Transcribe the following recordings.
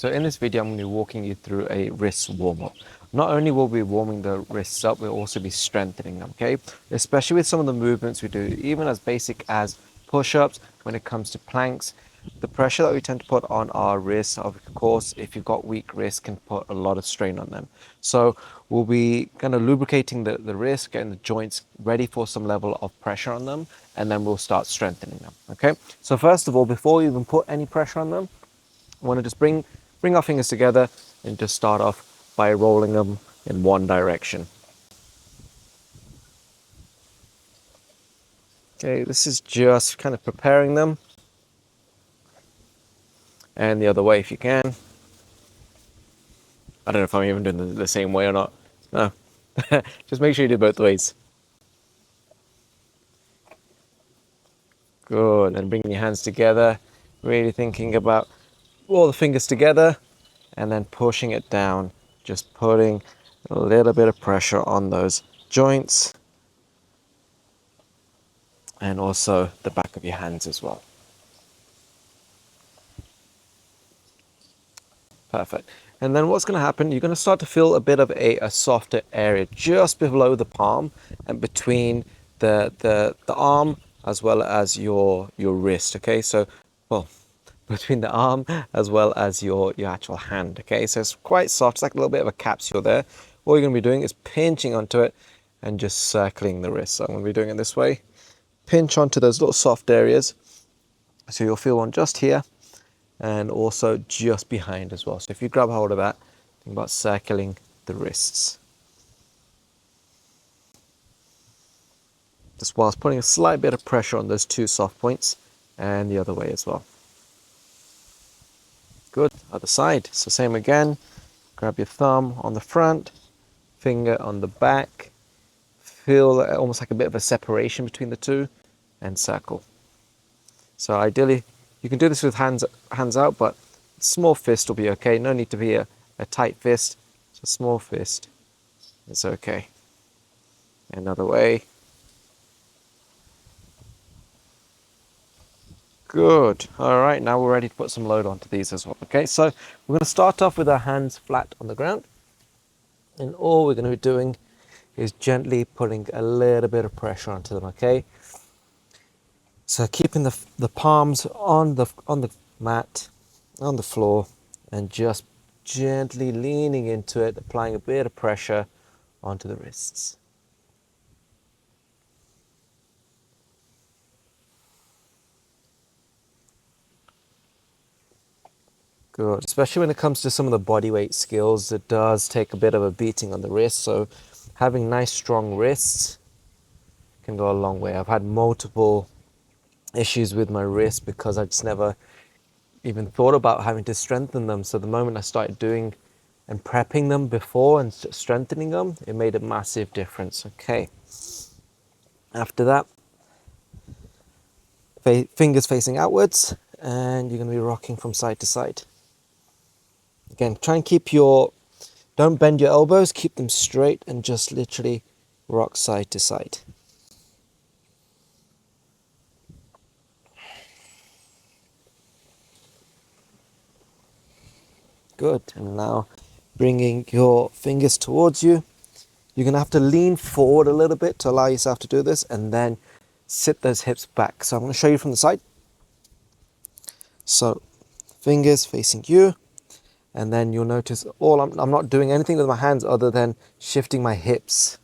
So in this video, I'm going to be walking you through a wrist warm-up. Not only will we be warming the wrists up, we'll also be strengthening them, okay? Especially with some of the movements we do, even as basic as push-ups, when it comes to planks, the pressure that we tend to put on our wrists, of course, if you've got weak wrists, can put a lot of strain on them. So we'll be kind of lubricating the wrist, getting the joints ready for some level of pressure on them, and then we'll start strengthening them, okay? So first of all, before we even put any pressure on them, I want to just bring our fingers together and just start off by rolling them in one direction. Okay, this is just kind of preparing them. And the other way if you can. I don't know if I'm even doing the same way or not. No. Just make sure you do both ways. Good. And bringing your hands together. Really thinking about all the fingers together and then pushing it down. Just putting a little bit of pressure on those joints and also the back of your hands as well. Perfect. And then what's going to happen, you're going to start to feel a bit of a softer area just below the palm and between the arm as well as your wrist. Okay, so, well, between the arm as well as your actual hand. Okay, so it's quite soft. It's like a little bit of a capsule there. All you're going to be doing is pinching onto it and just circling the wrist. So I'm going to be doing it this way. Pinch onto those little soft areas. So you'll feel one just here and also just behind as well. So if you grab hold of that, think about circling the wrists. Just whilst putting a slight bit of pressure on those two soft points and the other way as well. Good, other side. So same again, grab your thumb on the front, finger on the back, feel almost like a bit of a separation between the two and circle. So ideally, you can do this with hands out, but small fist will be okay. No need to be a tight fist. It's a small fist. It's okay. Another way. Good. All right, now we're ready to put some load onto these as well. Okay, so we're going to start off with our hands flat on the ground. And all we're going to be doing is gently putting a little bit of pressure onto them, okay? So keeping the palms on the mat, on the floor, and just gently leaning into it, applying a bit of pressure onto the wrists. Good. Especially when it comes to some of the body weight skills, it does take a bit of a beating on the wrist. So having nice strong wrists can go a long way. I've had multiple issues with my wrists because I just never even thought about having to strengthen them. So the moment I started doing and prepping them before and strengthening them, it made a massive difference. Okay. After that, fingers facing outwards, and you're going to be rocking from side to side. Again, try and don't bend your elbows, keep them straight and just literally rock side to side. Good. And now bringing your fingers towards you. You're going to have to lean forward a little bit to allow yourself to do this and then sit those hips back. So I'm going to show you from the side. So fingers facing you. And then you'll notice I'm not doing anything with my hands other than shifting my hips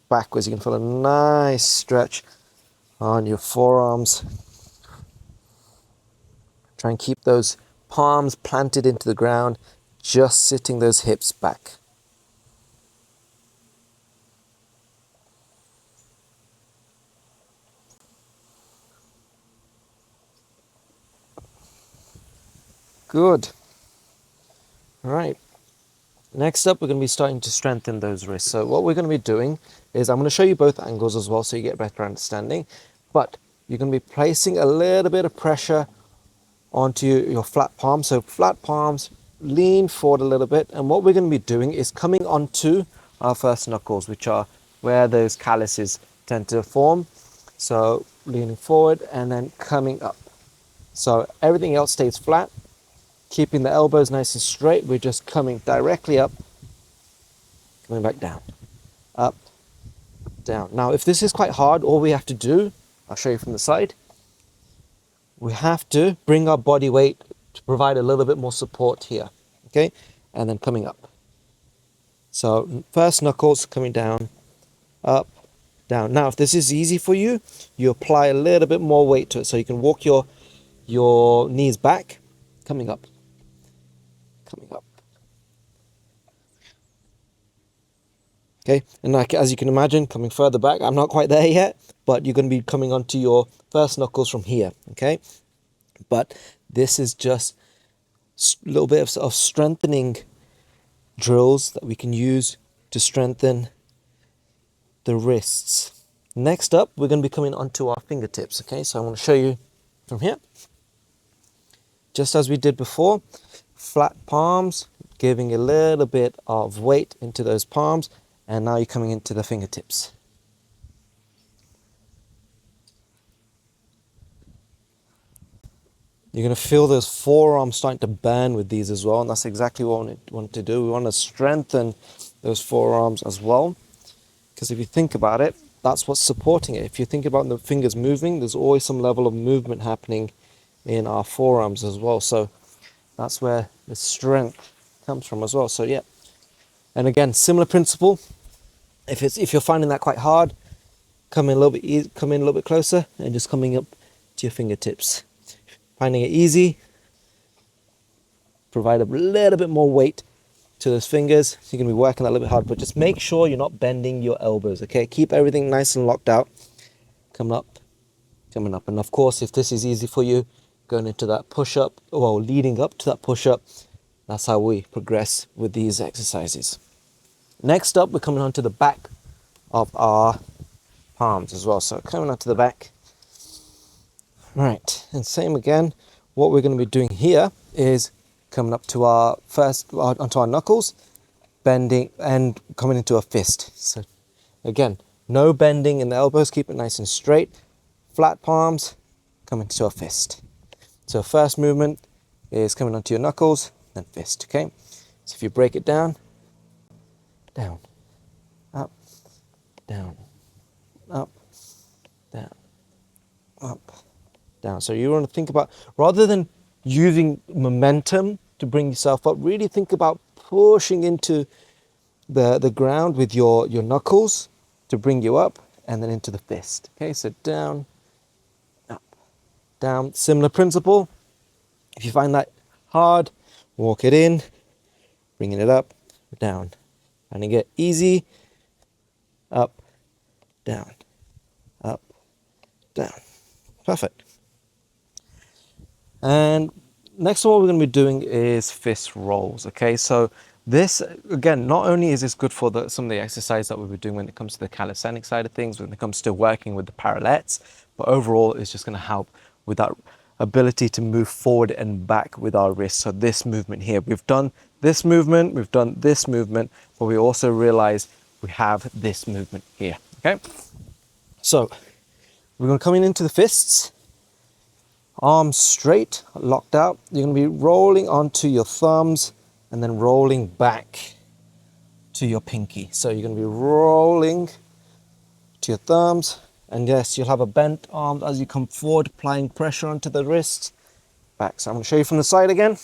backwards. You can feel a nice stretch on your forearms. Try and keep those palms planted into the ground, just sitting those hips back. Good. All right. Next up, we're going to be starting to strengthen those wrists. So what we're going to be doing is I'm going to show you both angles as well so you get a better understanding. But you're going to be placing a little bit of pressure onto your flat palm. So flat palms, lean forward a little bit. And what we're going to be doing is coming onto our first knuckles, which are where those calluses tend to form. So leaning forward and then coming up. So everything else stays flat. Keeping the elbows nice and straight, we're just coming directly up, coming back down, up, down. Now, if this is quite hard, all we have to do, I'll show you from the side, we have to bring our body weight to provide a little bit more support here, okay? And then coming up. So first knuckles coming down, up, down. Now, if this is easy for you, you apply a little bit more weight to it. So you can walk your knees back, coming up, coming up. Okay, and like, as you can imagine, coming further back, I'm not quite there yet, but you're going to be coming onto your first knuckles from here, okay? But this is just a little bit of strengthening drills that we can use to strengthen the wrists. Next up, we're going to be coming onto our fingertips, okay? So I want to show you from here. Just as we did before, flat palms, giving a little bit of weight into those palms, and now you're coming into the fingertips. You're going to feel those forearms starting to burn with these as well, and that's exactly what we want to do. We want to strengthen those forearms as well, because if you think about it, that's what's supporting it. If you think about the fingers moving, there's always some level of movement happening in our forearms as well. So that's where the strength comes from as well. So yeah, and again, similar principle. If you're finding that quite hard, come in a little bit closer, and just coming up to your fingertips. Finding it easy, provide a little bit more weight to those fingers. So you're going to be working that a little bit hard, but just make sure you're not bending your elbows, okay? Keep everything nice and locked out. Coming up, coming up. And of course, if this is easy for you, going into that push-up, well, leading up to that push-up, that's how we progress with these exercises. Next up, we're coming onto the back of our palms as well. So coming onto the back. Right, and same again. What we're going to be doing here is coming up to onto our knuckles, bending and coming into a fist. So again, no bending in the elbows, keep it nice and straight. Flat palms, coming to a fist. So first movement is coming onto your knuckles, then fist, okay? So if you break it down, down, up, down, up, down, up, down. So you want to think about, rather than using momentum to bring yourself up, really think about pushing into the ground with your knuckles to bring you up, and then into the fist. Okay, so down, up, down. Similar principle. If you find that hard, walk it in, bringing it up, down. Finding it easy, up, down, up, down. Perfect. And next what we're going to be doing is fist rolls, okay? So this, again, not only is this good for some of the exercise that we'll be doing when it comes to the calisthenics side of things, when it comes to working with the parallettes, but overall it's just going to help with that ability to move forward and back with our wrists. So this movement here, we've done this movement, we've done this movement, but we also realize we have this movement here, okay? So we're going to come into the fists, arms straight, locked out. You're going to be rolling onto your thumbs and then rolling back to your pinky. So you're going to be rolling to your thumbs, and yes, you'll have a bent arm as you come forward, applying pressure onto the wrist, back. So I'm going to show you from the side again.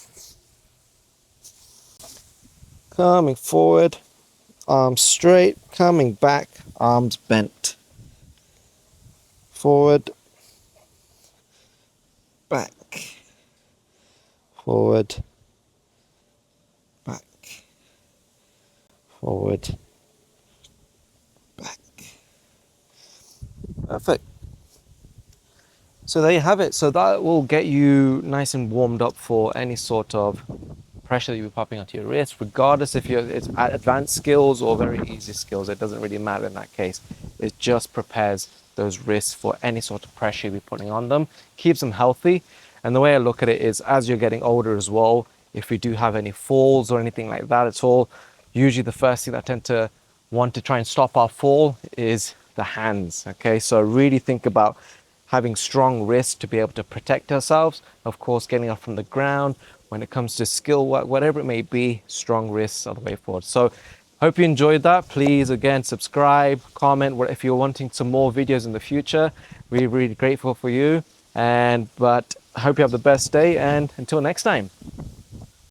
Coming forward, arms straight, coming back, arms bent. Forward, back, forward, back, forward, back. Perfect. So there you have it. So that will get you nice and warmed up for any sort of pressure that you'll be popping onto your wrist, regardless if it's advanced skills or very easy skills. It doesn't really matter in that case. It just prepares those wrists for any sort of pressure you'll be putting on them, keeps them healthy. And the way I look at it is, as you're getting older as well, if we do have any falls or anything like that at all, usually the first thing that I tend to want to try and stop our fall is the hands, okay? So really think about having strong wrists to be able to protect ourselves. Of course, getting up from the ground, when it comes to skill work, whatever it may be, strong wrists are the way forward. So hope you enjoyed that. Please, again, subscribe, comment if you're wanting some more videos in the future. We're really grateful for you. But I hope you have the best day, and until next time.